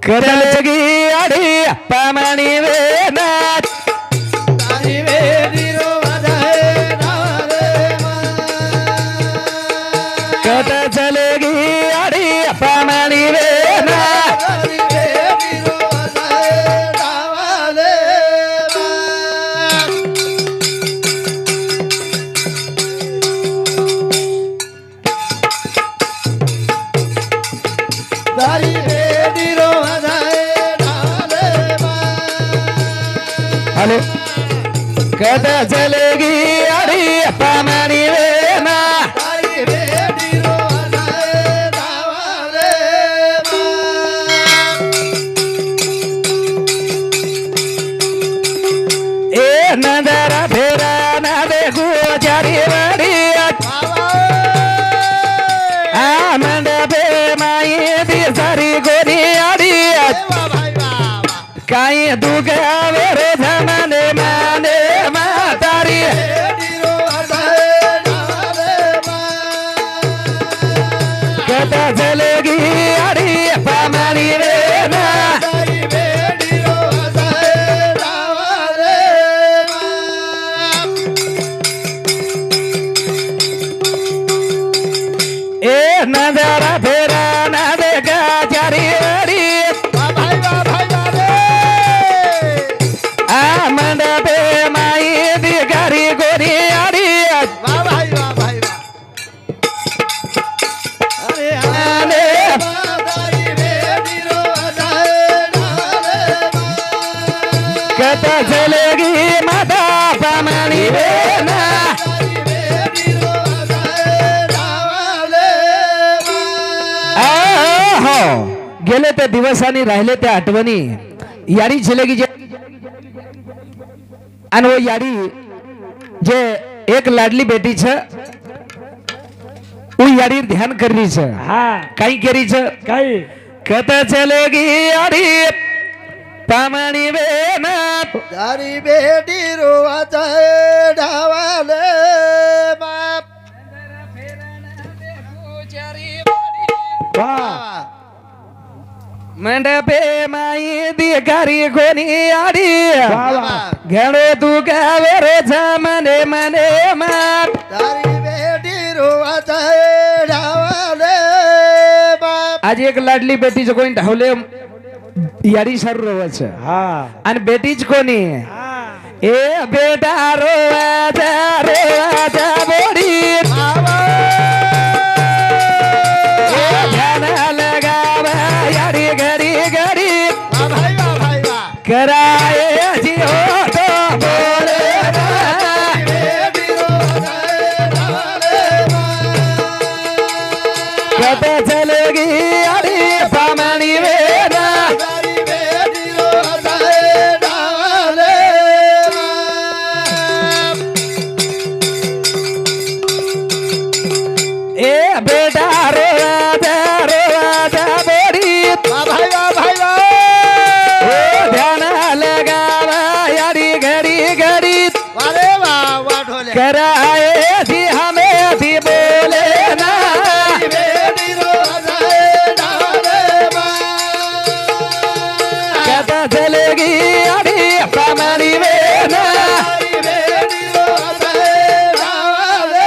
कदलगी अडी पामणी वेनात तारी वेदीरो वाजाए डावाले कदलगी अडी पामणी वेनात तारी वेदीरो वाजाए डावाले तारी वेदीरो वाजाए डावाले हॅलो कदलगी अडी पामणी वेनात तारी वेदीरो वाजाए डावाले ए नजरा फेरा ना देखू चारी वडियात मंडपे माई दी सारी गोरी अडियात काही दुगावर जमाने माने म्हातारी कथा जलगी अडी पामारी वेना ए नजरा फेरा ना देखा चारी अडी मंडपे माई दी गारी गोरी अडियात कथा जलगी माता पामारी वेना हो गेले त्या दिवसांनी राहिले त्या आठवणी यारी झिलगी जे आणि वो यारी जे एक लाडली बेटीच उ यारी ध्यान करीच हा काही करीच काही कथा चलेगी यारी पामणी वेनात तारी बेटी रोवाचाए डावाले बाप वा मंडपे माई दी गारी कोणी आडी वा घडो तू गावर मने मने मात तारी बेटी रोवाचाए डावाले बाप आज एक लाडली बेटीच कोणी धावले यारी सर रोवाच हा आणि बेटीच कोणी ए बेटा रोवाचा बोडी ध्यान लगावा यारी घरी घरी भाई वाह कराए जिओ तो बोले बेटी रोवाचाए डावाले कथा चलेगी अडी पामणी वेना तारी बेटी रोवाचाए डावाले ए बेटा रोवाचा बोडी भाई वाह ओ ध्यान लगावा यारी घडी घडी अरे वाह ढोले कराए थी हमें थी बोले ना बेटी रोवाचाए डावाले कथा चलेगी अडी पामणी वेना तारी बेटी रोवाचाए डावाले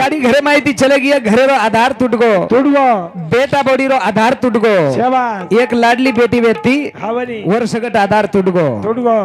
यारी घरे माहिती चलेगी घरे रो आधार टूट गो तुडवो बेटा बोडी रो आधार टूट गो शेवान एक लाडली बेटी व्यक्ती हावनी वर सगट आधार टूट गो तुडवो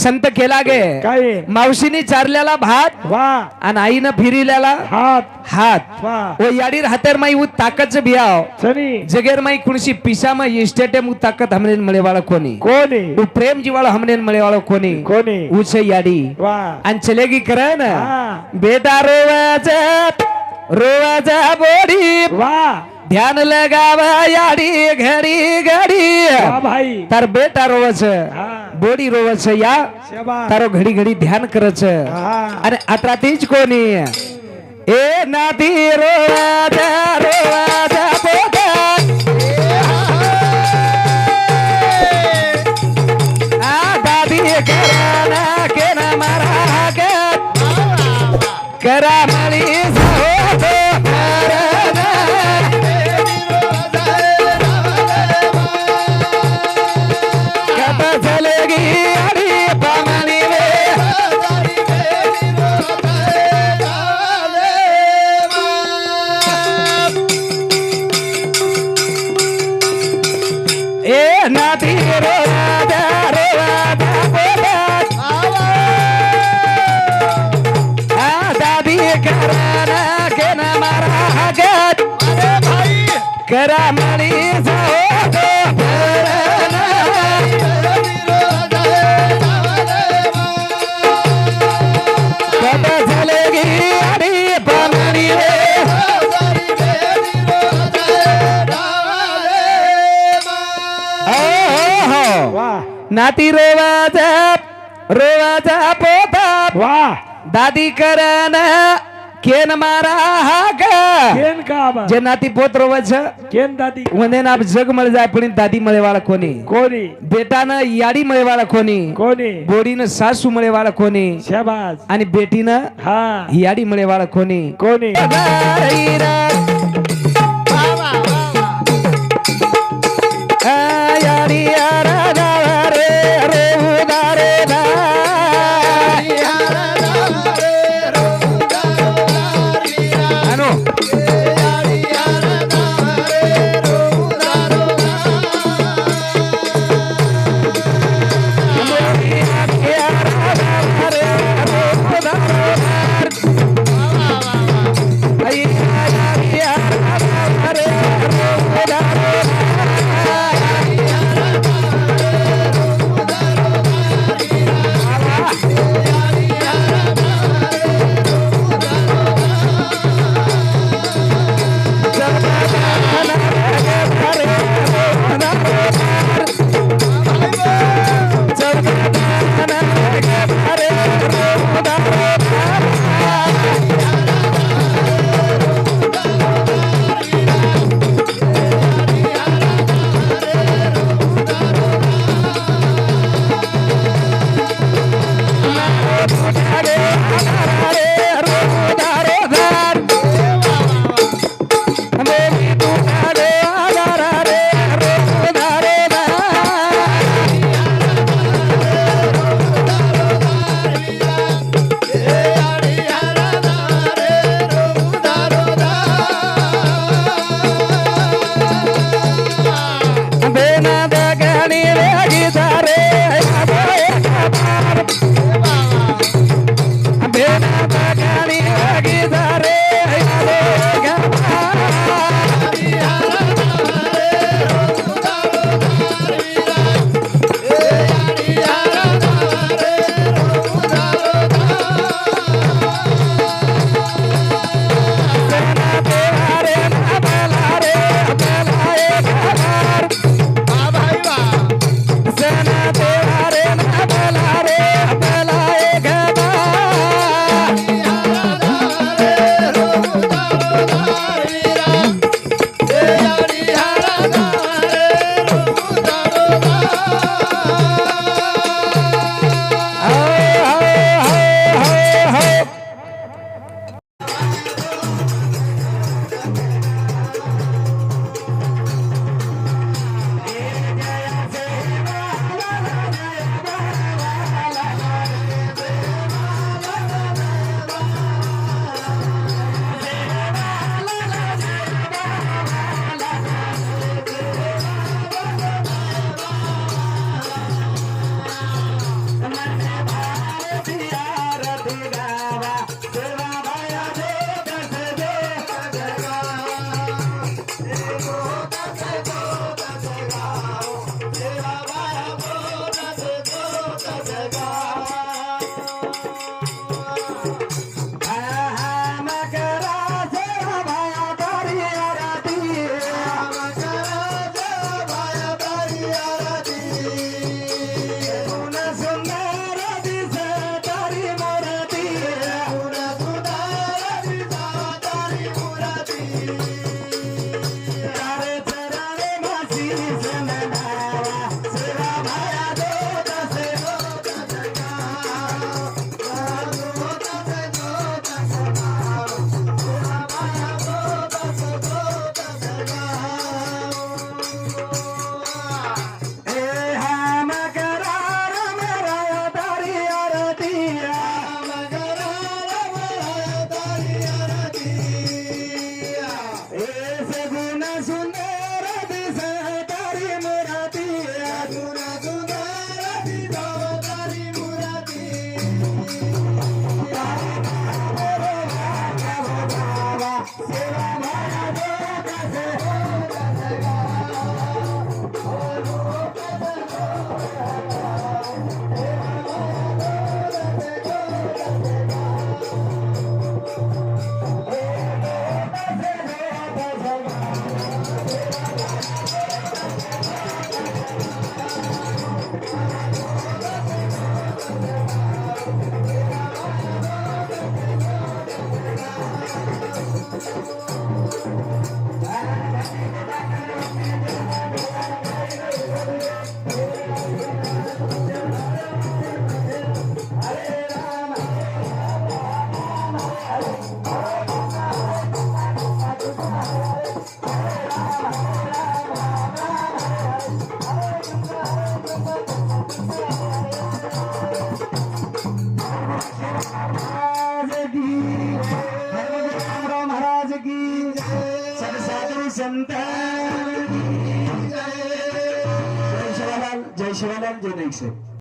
संत केला गे काही मावशीनी चारल्याला भात वा आणि आईनं फिरिल्याला हात हात वा ओ याडीर हातेर माई उ ताकत बियाव सनी जगेर माई कुणसी पिसा मा इस्टेटे मु ताकत हमने मळे वाला कोणी कोणी उ प्रेम जीवाला हमने मळे वाला कोणी कोणी उसे याडी वा आणि चलेगी करे ना हा बेटा रोवाचा बोडी वा ध्यान लगावा याडी घडी घडी वा भाई तार बेटा रोवच हा बोडी रोवच या शेवान तारो घडी घडी ध्यान करच हा आणि आता तीच कोणी ए नाती रोवाचा पोटात आ दादी करा के ना मारा करा मळी करा मळी जाओ भरण. कट झाले गी आणि पामणी रे. हो वा नाती रोवाचा पोता वा दादी करन केन मारा हा का केन का आबा जे नाती पोत रोवाच केन दादी वंदे ना जग मळे जाय पण दादी मळेवाळा कोणी कोणी बेटानं याडी मळेवाळा कोणी कोणी बोडीनं सासू मळेवाळा कोणी शाबास आणि बेटीनं हा याडी मळेवाळा कोणी कोणी याडी यारा गावा रे रे उदारे दा. अनु महाराज की साधू संत जय शिवालाल जय शिवालाल जय नाईक साहेब.